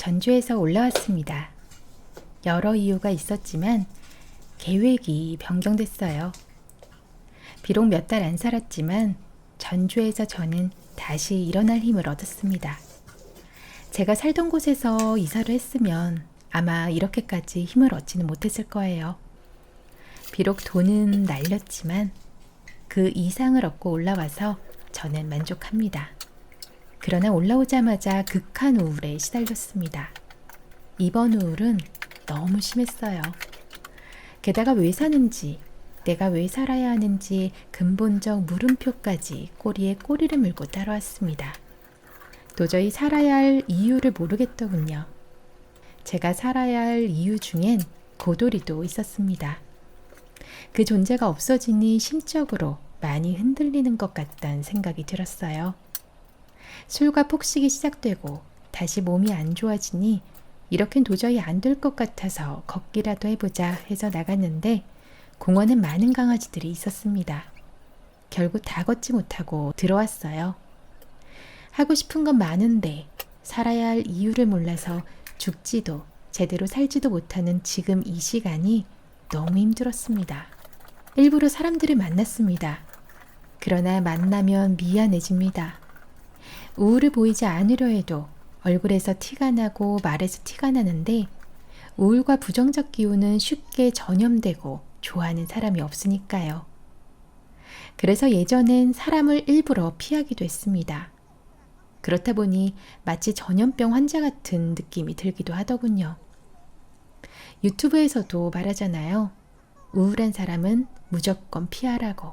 전주에서 올라왔습니다. 여러 이유가 있었지만 계획이 변경됐어요. 비록 몇 달 안 살았지만 전주에서 저는 다시 일어날 힘을 얻었습니다. 제가 살던 곳에서 이사를 했으면 아마 이렇게까지 힘을 얻지는 못했을 거예요. 비록 돈은 날렸지만 그 이상을 얻고 올라와서 저는 만족합니다. 그러나 올라오자마자 극한 우울에 시달렸습니다. 이번 우울은 너무 심했어요. 게다가 왜 사는지, 내가 왜 살아야 하는지 근본적 물음표까지 꼬리에 꼬리를 물고 따라왔습니다. 도저히 살아야 할 이유를 모르겠더군요. 제가 살아야 할 이유 중엔 고돌이도 있었습니다. 그 존재가 없어지니 심적으로 많이 흔들리는 것 같다는 생각이 들었어요. 술과 폭식이 시작되고 다시 몸이 안 좋아지니 이렇게는 도저히 안 될 것 같아서 걷기라도 해보자 해서 나갔는데 공원엔 많은 강아지들이 있었습니다. 결국 다 걷지 못하고 들어왔어요. 하고 싶은 건 많은데 살아야 할 이유를 몰라서 죽지도 제대로 살지도 못하는 지금 이 시간이 너무 힘들었습니다. 일부러 사람들을 만났습니다. 그러나 만나면 미안해집니다. 우울해 보이지 않으려 해도 얼굴에서 티가 나고 말에서 티가 나는데 우울과 부정적 기운은 쉽게 전염되고 좋아하는 사람이 없으니까요. 그래서 예전엔 사람을 일부러 피하기도 했습니다. 그렇다 보니 마치 전염병 환자 같은 느낌이 들기도 하더군요. 유튜브에서도 말하잖아요. 우울한 사람은 무조건 피하라고.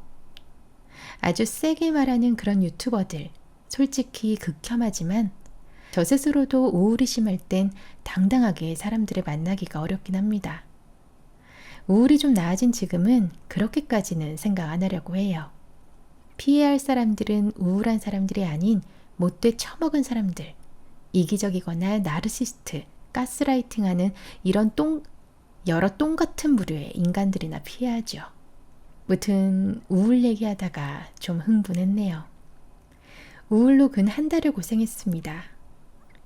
아주 세게 말하는 그런 유튜버들, 솔직히 극혐하지만 저 스스로도 우울이 심할 땐 당당하게 사람들을 만나기가 어렵긴 합니다. 우울이 좀 나아진 지금은 그렇게까지는 생각 안 하려고 해요. 피해야 할 사람들은 우울한 사람들이 아닌 못돼 처먹은 사람들, 이기적이거나 나르시스트, 가스라이팅하는 이런 여러 똥 같은 부류의 인간들이나 피해야죠. 무튼 우울 얘기하다가 좀 흥분했네요. 우울로 근 한 달을 고생했습니다.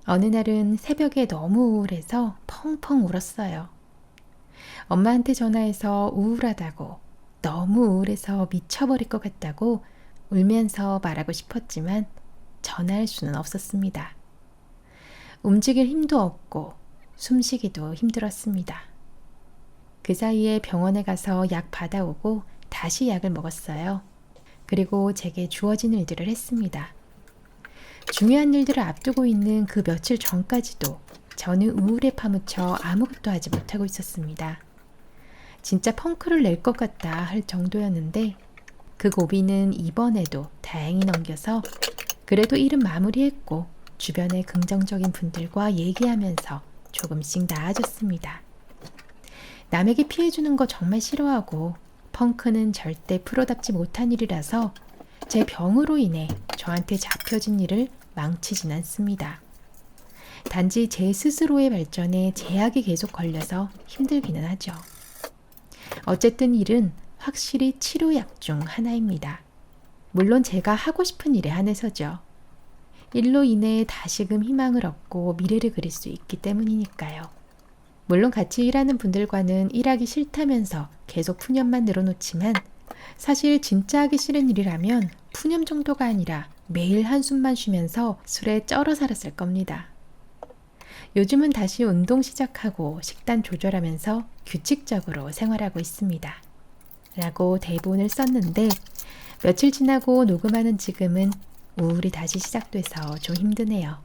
어느 날은 새벽에 너무 우울해서 펑펑 울었어요. 엄마한테 전화해서 우울하다고, 너무 우울해서 미쳐버릴 것 같다고 울면서 말하고 싶었지만 전화할 수는 없었습니다. 움직일 힘도 없고 숨쉬기도 힘들었습니다. 그 사이에 병원에 가서 약 받아오고 다시 약을 먹었어요. 그리고 제게 주어진 일들을 했습니다. 중요한 일들을 앞두고 있는 그 며칠 전까지도 저는 우울에 파묻혀 아무것도 하지 못하고 있었습니다. 진짜 펑크를 낼 것 같다 할 정도였는데 그 고비는 이번에도 다행히 넘겨서 그래도 일은 마무리했고 주변의 긍정적인 분들과 얘기하면서 조금씩 나아졌습니다. 남에게 피해주는 거 정말 싫어하고 펑크는 절대 프로답지 못한 일이라서 제 병으로 인해 저한테 잡혀진 일을 망치진 않습니다. 단지 제 스스로의 발전에 제약이 계속 걸려서 힘들기는 하죠. 어쨌든 일은 확실히 치료약 중 하나입니다. 물론 제가 하고 싶은 일에 한해서죠. 일로 인해 다시금 희망을 얻고 미래를 그릴 수 있기 때문이니까요. 물론 같이 일하는 분들과는 일하기 싫다면서 계속 푸념만 늘어놓지만 사실 진짜 하기 싫은 일이라면 푸념 정도가 아니라 매일 한숨만 쉬면서 술에 쩔어 살았을 겁니다. 요즘은 다시 운동 시작하고 식단 조절하면서 규칙적으로 생활하고 있습니다. 라고 대본을 썼는데 며칠 지나고 녹음하는 지금은 우울이 다시 시작돼서 좀 힘드네요.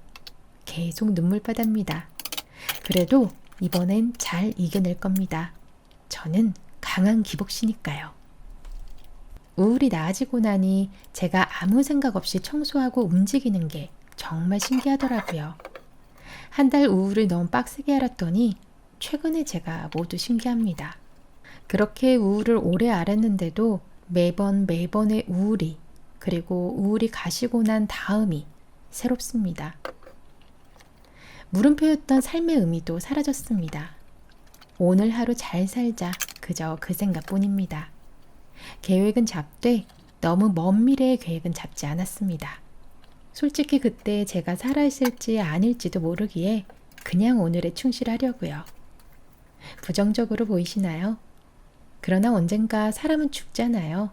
계속 눈물바다입니다. 그래도 이번엔 잘 이겨낼 겁니다. 저는 강한 기복시니까요. 우울이 나아지고 나니 제가 아무 생각 없이 청소하고 움직이는 게 정말 신기하더라고요. 한 달 우울을 너무 빡세게 앓았더니 최근에 제가 모두 신기합니다. 그렇게 우울을 오래 앓았는데도 매번의 우울이 그리고 우울이 가시고 난 다음이 새롭습니다. 물음표였던 삶의 의미도 사라졌습니다. 오늘 하루 잘 살자 그저 그 생각뿐입니다. 계획은 잡되 너무 먼 미래의 계획은 잡지 않았습니다. 솔직히 그때 제가 살아있을지 아닐지도 모르기에 그냥 오늘에 충실하려고요. 부정적으로 보이시나요? 그러나 언젠가 사람은 죽잖아요.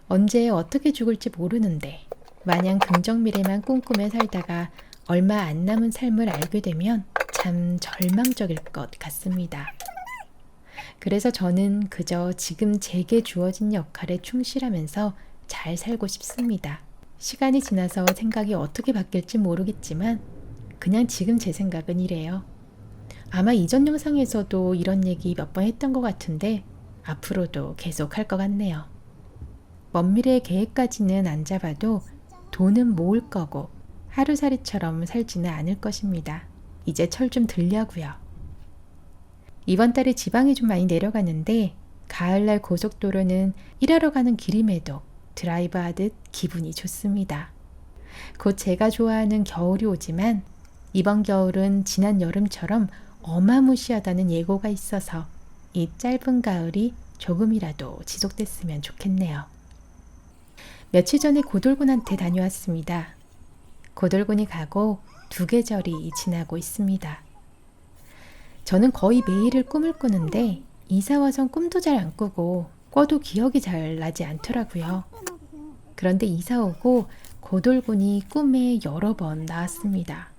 언제 어떻게 죽을지 모르는데 마냥 긍정 미래만 꿈꾸며 살다가 얼마 안 남은 삶을 알게 되면 참 절망적일 것 같습니다. 그래서 저는 그저 지금 제게 주어진 역할에 충실하면서 잘 살고 싶습니다. 시간이 지나서 생각이 어떻게 바뀔지 모르겠지만 그냥 지금 제 생각은 이래요. 아마 이전 영상에서도 이런 얘기 몇 번 했던 것 같은데 앞으로도 계속 할 것 같네요. 먼 미래의 계획까지는 안 잡아도 돈은 모을 거고 하루살이처럼 살지는 않을 것입니다. 이제 철 좀 들려고요. 이번 달에 지방이 좀 많이 내려가는데 가을날 고속도로는 일하러 가는 길임에도 드라이브 하듯 기분이 좋습니다. 곧 제가 좋아하는 겨울이 오지만 이번 겨울은 지난 여름처럼 어마무시하다는 예고가 있어서 이 짧은 가을이 조금이라도 지속됐으면 좋겠네요. 며칠 전에 고돌군한테 다녀왔습니다. 고돌군이 가고 두 계절이 지나고 있습니다. 저는 거의 매일을 꿈을 꾸는데 이사 와선 꿈도 잘 안 꾸고 꿔도 기억이 잘 나지 않더라고요. 그런데 이사 오고 고돌군이 꿈에 여러 번 나왔습니다.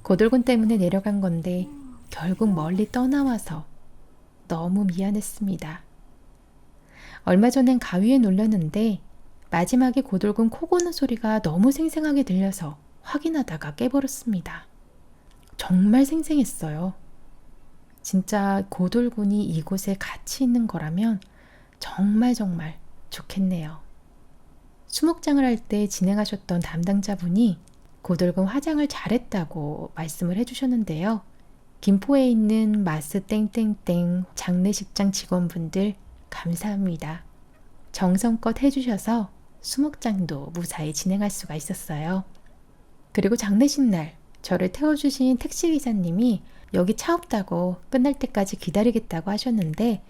고돌군 때문에 내려간 건데 결국 멀리 떠나와서 너무 미안했습니다. 얼마 전엔 가위에 눌렸는데 마지막에 고돌군 코 고는 소리가 너무 생생하게 들려서 확인하다가 깨버렸습니다. 정말 생생했어요. 진짜 고돌군이 이곳에 같이 있는 거라면 정말 좋겠네요. 수목장을 할 때 진행하셨던 담당자분이 고돌군 화장을 잘했다고 말씀을 해주셨는데요. 김포에 있는 마스 땡땡땡 장례식장 직원분들 감사합니다. 정성껏 해주셔서 수목장도 무사히 진행할 수가 있었어요. 그리고 장례식 날 저를 태워주신 택시기사님이 여기 차 없다고 끝날 때까지 기다리겠다고 하셨는데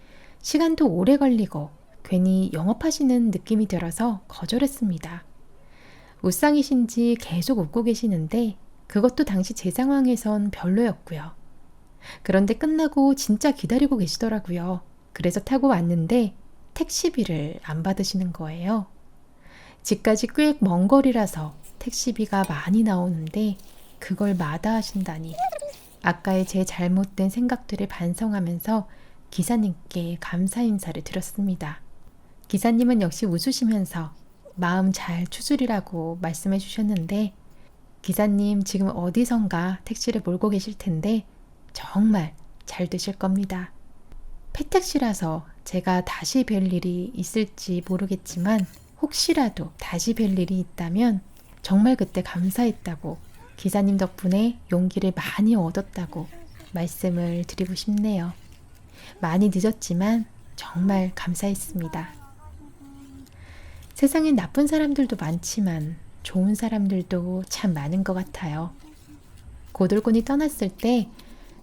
시간도 오래 걸리고 괜히 영업하시는 느낌이 들어서 거절했습니다. 웃상이신지 계속 웃고 계시는데 그것도 당시 제 상황에선 별로였고요. 그런데 끝나고 진짜 기다리고 계시더라고요. 그래서 타고 왔는데 택시비를 안 받으시는 거예요. 집까지 꽤 먼 거리라서 택시비가 많이 나오는데 그걸 마다하신다니 아까의 제 잘못된 생각들을 반성하면서 기사님께 감사 인사를 드렸습니다. 기사님은 역시 웃으시면서 마음 잘 추스리라고 말씀해 주셨는데 기사님 지금 어디선가 택시를 몰고 계실 텐데 정말 잘 되실 겁니다. 폐택시라서 제가 다시 뵐 일이 있을지 모르겠지만 혹시라도 다시 뵐 일이 있다면 정말 그때 감사했다고 기사님 덕분에 용기를 많이 얻었다고 말씀을 드리고 싶네요. 많이 늦었지만 정말 감사했습니다. 세상엔 나쁜 사람들도 많지만 좋은 사람들도 참 많은 것 같아요. 고돌군이 떠났을 때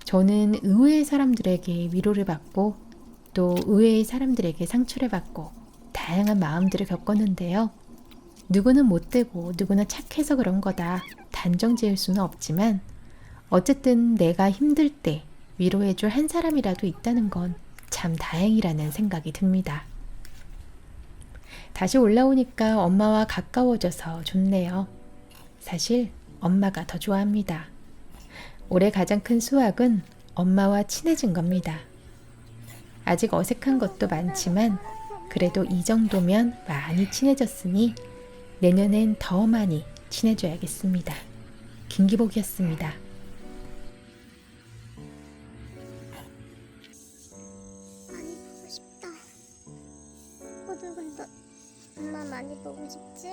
저는 의외의 사람들에게 위로를 받고 또 의외의 사람들에게 상처를 받고 다양한 마음들을 겪었는데요. 누구는 못되고 누구는 착해서 그런 거다 단정 지을 수는 없지만 어쨌든 내가 힘들 때 위로해줄 한 사람이라도 있다는 건 참 다행이라는 생각이 듭니다. 다시 올라오니까 엄마와 가까워져서 좋네요. 사실 엄마가 더 좋아합니다. 올해 가장 큰 수확은 엄마와 친해진 겁니다. 아직 어색한 것도 많지만 그래도 이 정도면 많이 친해졌으니 내년엔 더 많이 친해져야겠습니다. 김기복이었습니다. 많이 보고 싶다. 고들군도 엄마 많이 보고 싶지?